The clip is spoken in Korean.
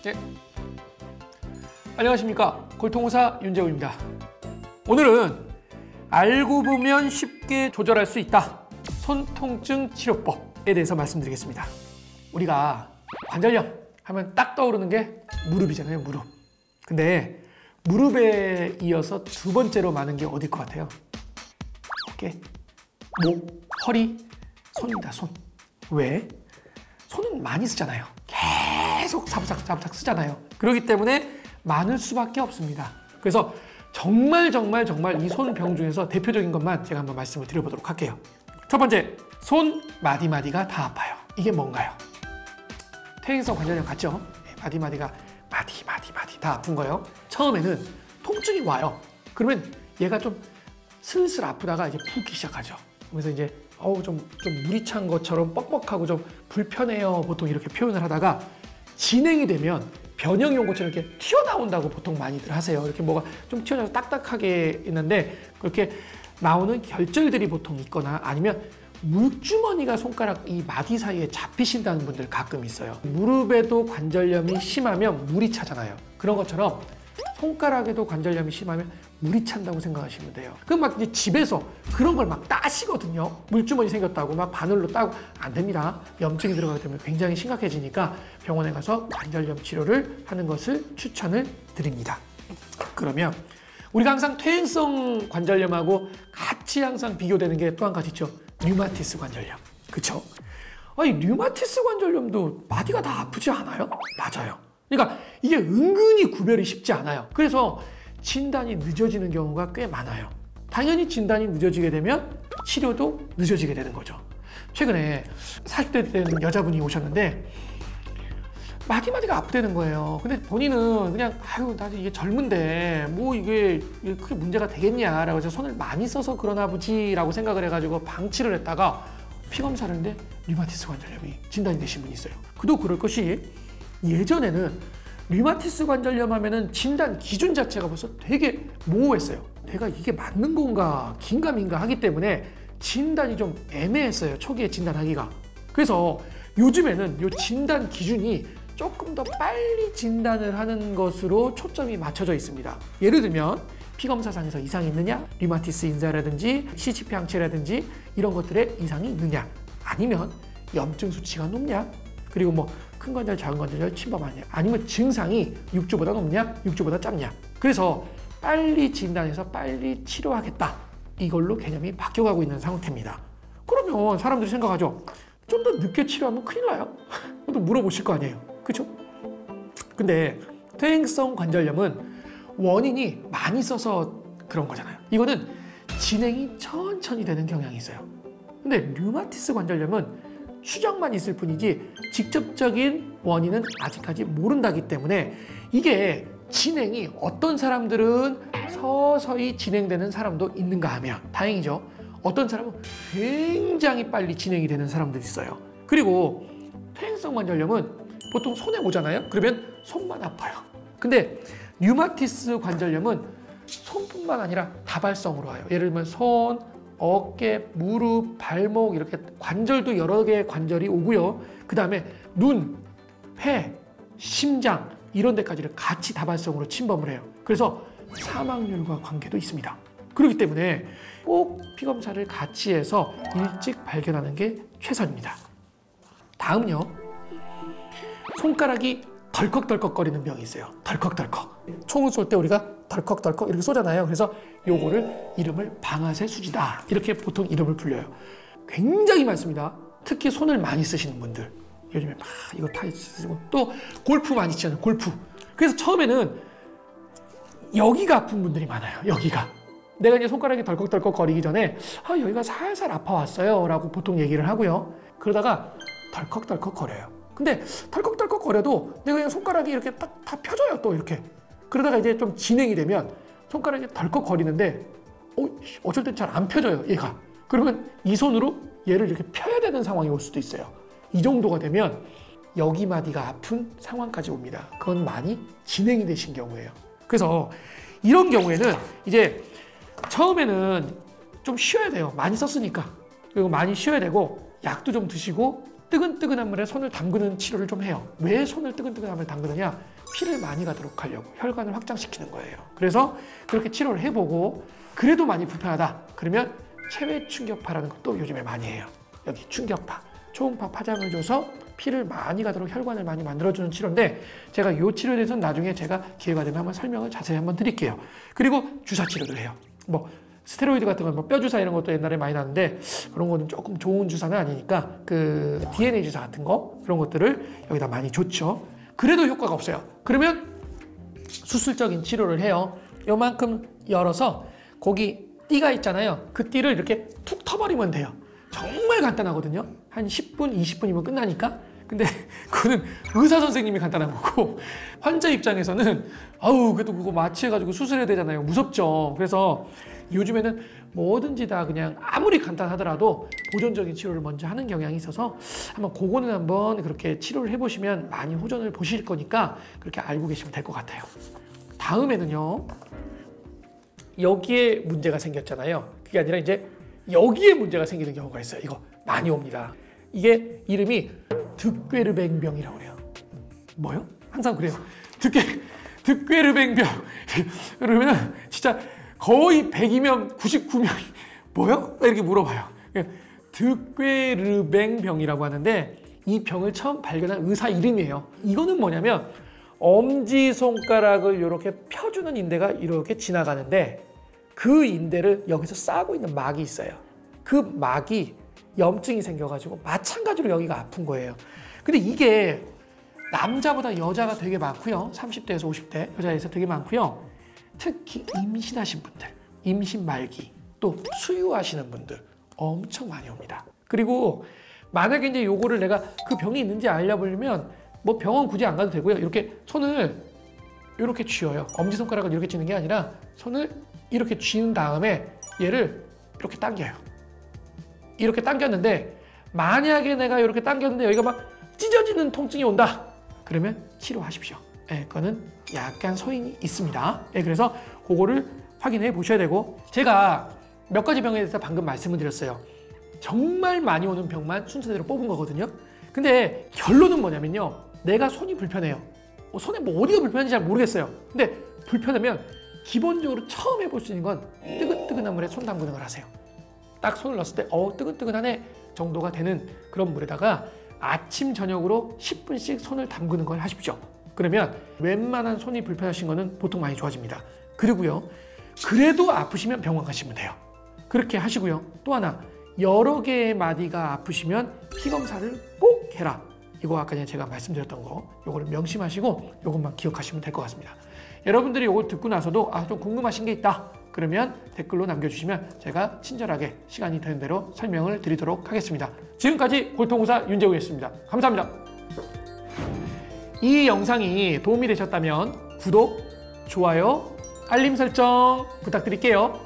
네. 안녕하십니까, 골통의사 윤재호입니다. 오늘은 알고 보면 쉽게 조절할 수 있다, 손통증 치료법에 대해서 말씀드리겠습니다. 우리가 관절염 하면 딱 떠오르는 게 무릎이잖아요. 무릎. 근데 무릎에 이어서 두 번째로 많은 게 어딜 것 같아요? 어깨, 목, 허리, 손입니다. 손. 왜? 손은 많이 쓰잖아요. 계속 사부작 쓰잖아요. 그렇기 때문에 많을 수밖에 없습니다. 그래서 정말 이 손병 중에서 대표적인 것만 제가 한번 말씀을 드려보도록 할게요. 첫 번째, 손 마디마디가 다 아파요. 이게 뭔가요? 퇴행성 관절염 같죠? 마디마디가 마디 다 아픈 거예요. 처음에는 통증이 와요. 그러면 얘가 좀 슬슬 아프다가 이제 붓기 시작하죠. 그래서 이제 좀 물이 찬 것처럼 뻑뻑하고 좀 불편해요. 보통 이렇게 표현을 하다가 진행이 되면 변형이 온 것처럼 이렇게 튀어나온다고 보통 많이들 하세요. 이렇게 뭐가 좀 튀어나와서 딱딱하게 있는데 그렇게 나오는 결절들이 보통 있거나 아니면 물주머니가 손가락 이 마디 사이에 잡히신다는 분들 가끔 있어요. 무릎에도 관절염이 심하면 물이 차잖아요. 그런 것처럼 손가락에도 관절염이 심하면 물이 찬다고 생각하시면 돼요. 그럼 막 이제 집에서 그런 걸 막 따시거든요. 물주머니 생겼다고 막 바늘로 따고 안 됩니다. 염증이 들어가게 되면 굉장히 심각해지니까 병원에 가서 관절염 치료를 하는 것을 추천을 드립니다. 그러면 우리가 항상 퇴행성 관절염하고 같이 항상 비교되는 게 또 한 가지 있죠. 류마티스 관절염. 그쵸? 아니, 류마티스 관절염도 마디가 다 아프지 않아요? 맞아요. 그러니까 이게 은근히 구별이 쉽지 않아요. 그래서 진단이 늦어지는 경우가 꽤 많아요. 당연히 진단이 늦어지게 되면 치료도 늦어지게 되는 거죠. 최근에 40대 된 여자분이 오셨는데 마디마디가 아프다는 거예요. 근데 본인은 그냥 나도 이게 젊은데 뭐 이게 크게 문제가 되겠냐라고 해서 손을 많이 써서 그러나 보지라고 생각을 해가지고 방치를 했다가 피검사를 했는데 류마티스 관절염이 진단이 되신 분이 있어요. 그도 그럴 것이 예전에는 류마티스 관절염 하면은 진단 기준 자체가 벌써 되게 모호했어요. 내가 이게 맞는 건가 긴가민가 하기 때문에 진단이 좀 애매했어요. 초기에 진단하기가. 그래서 요즘에는 이 진단 기준이 조금 더 빨리 진단을 하는 것으로 초점이 맞춰져 있습니다. 예를 들면 피검사상에서 이상이 있느냐, 류마티스 인자라든지 CCP 항체라든지 이런 것들에 이상이 있느냐, 아니면 염증 수치가 높냐, 그리고 뭐 큰 관절, 작은 관절 침범하냐, 아니면 증상이 6주보다 높냐, 6주보다 짧냐. 그래서 빨리 진단해서 빨리 치료하겠다. 이걸로 개념이 바뀌어가고 있는 상태입니다. 그러면 사람들이 생각하죠. 좀 더 늦게 치료하면 큰일 나요. 또 물어보실 거 아니에요. 그렇죠? 근데 퇴행성 관절염은 원인이 많이 써서 그런 거잖아요. 이거는 진행이 천천히 되는 경향이 있어요. 근데 류마티스 관절염은 추정만 있을 뿐이지 직접적인 원인은 아직까지 모른다기 때문에 이게 진행이 어떤 사람들은 서서히 진행되는 사람도 있는가 하면 다행이죠. 어떤 사람은 굉장히 빨리 진행이 되는 사람들이 있어요. 그리고 퇴행성 관절염은 보통 손에 오잖아요. 그러면 손만 아파요. 근데 류마티스 관절염은 손뿐만 아니라 다발성으로 와요. 예를 들면 손, 어깨, 무릎, 발목 이렇게 관절도 여러 개의 관절이 오고요. 그 다음에 눈, 폐, 심장 이런 데까지를 같이 다발성으로 침범을 해요. 그래서 사망률과 관계도 있습니다. 그렇기 때문에 꼭 피검사를 같이 해서 일찍 발견하는 게 최선입니다. 다음요. 손가락이 덜컥덜컥거리는 병이 있어요. 덜컥덜컥. 총을 쏠 때 우리가 덜컥덜컥 이렇게 쏘잖아요. 그래서 요거를 이름을 방아쇠 수지다. 이렇게 보통 이름을 불려요. 굉장히 많습니다. 특히 손을 많이 쓰시는 분들. 요즘에 막 이거 다 쓰시고 또 골프 많이 치잖아요. 골프. 그래서 처음에는 여기가 아픈 분들이 많아요. 여기가. 내가 이제 손가락이 덜컥덜컥 거리기 전에 여기가 살살 아파왔어요 라고 보통 얘기를 하고요. 그러다가 덜컥덜컥 거려요. 근데 덜컥덜컥 거려도 내가 그냥 손가락이 이렇게 딱 다 펴져요. 또 이렇게. 그러다가 이제 좀 진행이 되면 손가락이 덜컥 거리는데 어쩔 땐 잘 안 펴져요. 얘가. 그러면 이 손으로 얘를 이렇게 펴야 되는 상황이 올 수도 있어요. 이 정도가 되면 여기 마디가 아픈 상황까지 옵니다. 그건 많이 진행이 되신 경우예요. 그래서 이런 경우에는 이제 처음에는 좀 쉬어야 돼요. 많이 썼으니까. 그리고 많이 쉬어야 되고 약도 좀 드시고 뜨근뜨근한 물에 손을 담그는 치료를 좀 해요. 왜 손을 뜨근뜨근한 물에 담그느냐? 피를 많이 가도록 하려고, 혈관을 확장시키는 거예요. 그래서 그렇게 치료를 해보고 그래도 많이 불편하다 그러면 체외 충격파라는 것도 요즘에 많이 해요. 여기 충격파, 초음파 파장을 줘서 피를 많이 가도록 혈관을 많이 만들어주는 치료인데, 제가 이 치료에 대해서는 나중에 제가 기회가 되면 한번 설명을 자세히 한번 드릴게요. 그리고 주사 치료를 해요. 뭐 스테로이드 같은 건 뭐 뼈주사 이런 것도 옛날에 많이 났는데, 그런 거는 조금 좋은 주사는 아니니까 그 DNA 주사 같은 거, 그런 것들을 여기다 많이 줬죠. 그래도 효과가 없어요. 그러면 수술적인 치료를 해요. 요만큼 열어서 거기 띠가 있잖아요. 그 띠를 이렇게 툭 터버리면 돼요. 정말 간단하거든요. 한 10분, 20분이면 끝나니까. 근데 그거는 의사 선생님이 간단한 거고, 환자 입장에서는 아우 그래도 그거 마취해가지고 수술해야 되잖아요. 무섭죠. 그래서 요즘에는 뭐든지 다 그냥 아무리 간단하더라도 보존적인 치료를 먼저 하는 경향이 있어서 한번 그거는 한번 그렇게 치료를 해보시면 많이 호전을 보실 거니까 그렇게 알고 계시면 될 것 같아요. 다음에는요, 여기에 문제가 생겼잖아요. 그게 아니라 이제 여기에 문제가 생기는 경우가 있어요. 이거 많이 옵니다. 이게 이름이 득괴르뱅병이라고 그래요. 뭐요? 항상 그래요. 득괴르뱅병. 그러면 진짜 거의 100이면 99명이 뭐요? 이렇게 물어봐요. 득괴르뱅병이라고 하는데, 이 병을 처음 발견한 의사 이름이에요. 이거는 뭐냐면 엄지손가락을 이렇게 펴주는 인대가 이렇게 지나가는데, 그 인대를 여기서 싸고 있는 막이 있어요. 그 막이 염증이 생겨가지고 마찬가지로 여기가 아픈 거예요. 근데 이게 남자보다 여자가 되게 많고요. 30대에서 50대 여자에서 되게 많고요. 특히 임신하신 분들, 임신 말기, 또 수유하시는 분들 엄청 많이 옵니다. 그리고 만약에 이제 요거를 내가 그 병이 있는지 알려보려면 뭐 병원 굳이 안 가도 되고요. 이렇게 손을 이렇게 쥐어요. 엄지손가락을 이렇게 쥐는 게 아니라 손을 이렇게 쥐는 다음에 얘를 이렇게 당겨요. 이렇게 당겼는데, 만약에 내가 이렇게 당겼는데 여기가 막 찢어지는 통증이 온다 그러면 치료하십시오. 네, 그거는 약간 소인이 있습니다. 네, 그래서 그거를 확인해 보셔야 되고, 제가 몇 가지 병에 대해서 방금 말씀을 드렸어요. 정말 많이 오는 병만 순서대로 뽑은 거거든요. 근데 결론은 뭐냐면요, 내가 손이 불편해요. 손에 뭐 어디가 불편한지 잘 모르겠어요. 근데 불편하면 기본적으로 처음 해볼 수 있는 건 뜨끈뜨끈한 물에 손 담그는 걸 하세요. 딱 손을 넣었을 때 뜨끈뜨끈하네 정도가 되는 그런 물에다가 아침 저녁으로 10분씩 손을 담그는 걸 하십시오. 그러면 웬만한 손이 불편하신 거는 보통 많이 좋아집니다. 그리고요, 그래도 아프시면 병원 가시면 돼요. 그렇게 하시고요. 또 하나, 여러 개의 마디가 아프시면 피 검사를 꼭 해라. 이거 아까 전에 제가 말씀드렸던 거, 이거를 명심하시고 이것만 기억하시면 될 것 같습니다. 여러분들이 이거 듣고 나서도 좀 궁금하신 게 있다 그러면 댓글로 남겨주시면 제가 친절하게 시간이 되는 대로 설명을 드리도록 하겠습니다. 지금까지 골통의사 윤재우였습니다. 감사합니다. 이 영상이 도움이 되셨다면 구독, 좋아요, 알림 설정 부탁드릴게요.